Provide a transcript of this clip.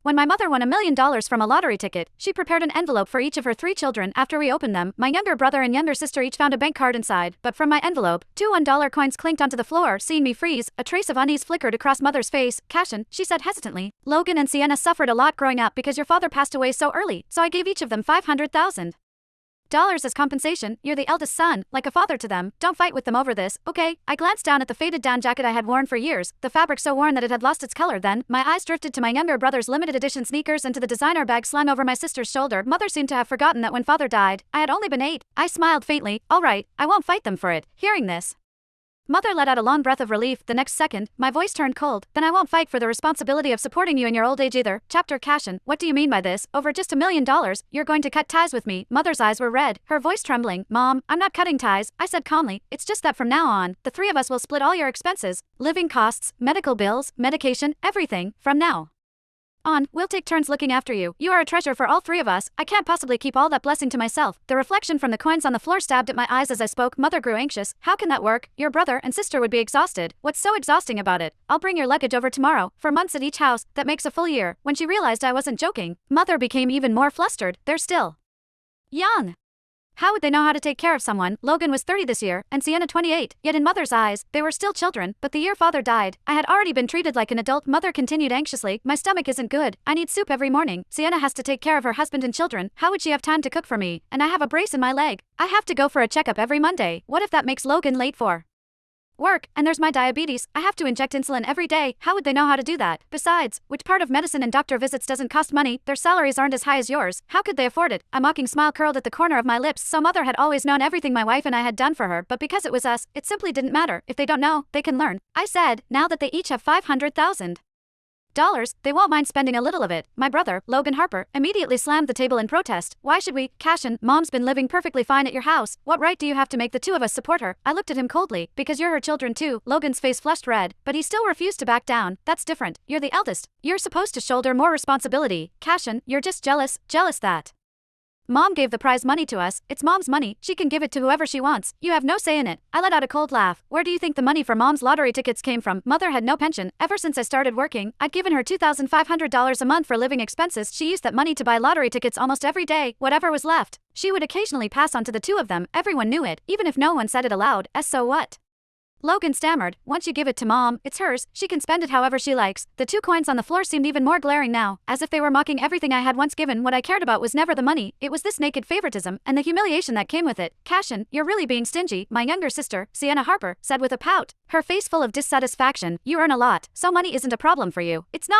When my mother won $1 million from a lottery ticket, she prepared an envelope for each of her 3 children. After we opened them, my younger brother and younger sister each found a bank card inside, but from my envelope, 2 $1 coins clinked onto the floor. Seeing me freeze, a trace of unease flickered across mother's face. "Cashin," she said hesitantly, "Logan and Sienna suffered a lot growing up because your father passed away so early, so I gave each of them $500,000 as compensation. You're the eldest son, like a father to them. Don't fight with them over this, okay?" I glanced down at the faded down jacket I had worn for years, the fabric so worn that it had lost its color. Then, my eyes drifted to my younger brother's limited edition sneakers and to the designer bag slung over my sister's shoulder. Mother seemed to have forgotten that when father died, I had only been 8. I smiled faintly. "All right, I won't fight them for it." Hearing this, Mother let out a long breath of relief. The next second, my voice turned cold. "Then I won't fight for the responsibility of supporting you in your old age either." Chapter Cashin, what do you mean by this? Over just $1 million, you're going to cut ties with me? Mother's eyes were red, her voice trembling. "Mom, I'm not cutting ties," I said calmly. "It's just that from now on, the 3 of us will split all your expenses, living costs, medical bills, medication, everything. From now on, we'll take turns looking after you. You are a treasure for all 3 of us. I can't possibly keep all that blessing to myself." The reflection from the coins on the floor stabbed at my eyes as I spoke. Mother grew anxious. "How can that work? Your brother and sister would be exhausted." "What's so exhausting about it? I'll bring your luggage over tomorrow. For months at each house, that makes a full year." When she realized I wasn't joking, Mother became even more flustered. "They're still young. How would they know how to take care of someone?" Logan was 30 this year, and Sienna 28, yet in Mother's eyes, they were still children. "But the year father died, I had already been treated like an adult." Mother continued anxiously. "My stomach isn't good. I need soup every morning. Sienna has to take care of her husband and children. How would she have time to cook for me? And I have a brace in my leg. I have to go for a checkup every Monday. What if that makes Logan late for work? And there's my diabetes. I have to inject insulin every day. How would they know how to do that? Besides, which part of medicine and doctor visits doesn't cost money? Their salaries aren't as high as yours. How could they afford it?" A mocking smile curled at the corner of my lips. So Mother had always known everything my wife and I had done for her, but because it was us, it simply didn't matter. "If they don't know, they can learn," I said. "Now that they each have $500,000, they won't mind spending a little of it." My brother, Logan Harper, immediately slammed the table in protest. "Why should we? Cashin, Mom's been living perfectly fine at your house. What right do you have to make the 2 of us support her?" I looked at him coldly. "Because you're her children too." Logan's face flushed red, but he still refused to back down. "That's different. You're the eldest. You're supposed to shoulder more responsibility. Cashin, you're just jealous that Mom gave the prize money to us. It's Mom's money. She can give it to whoever she wants. You have no say in it." I let out a cold laugh. "Where do you think the money for Mom's lottery tickets came from?" Mother had no pension. Ever since I started working, I'd given her $2,500 a month for living expenses. She used that money to buy lottery tickets almost every day. Whatever was left, she would occasionally pass on to the 2 of them. Everyone knew it, even if no one said it aloud. So what?" Logan stammered. "Once you give it to Mom, it's hers. She can spend it however she likes." The 2 coins on the floor seemed even more glaring now, as if they were mocking everything I had once given. What I cared about was never the money, it was this naked favoritism, and the humiliation that came with it. "Cashin, you're really being stingy," my younger sister, Sienna Harper, said with a pout, her face full of dissatisfaction. "You earn a lot, so money isn't a problem for you." "It's not.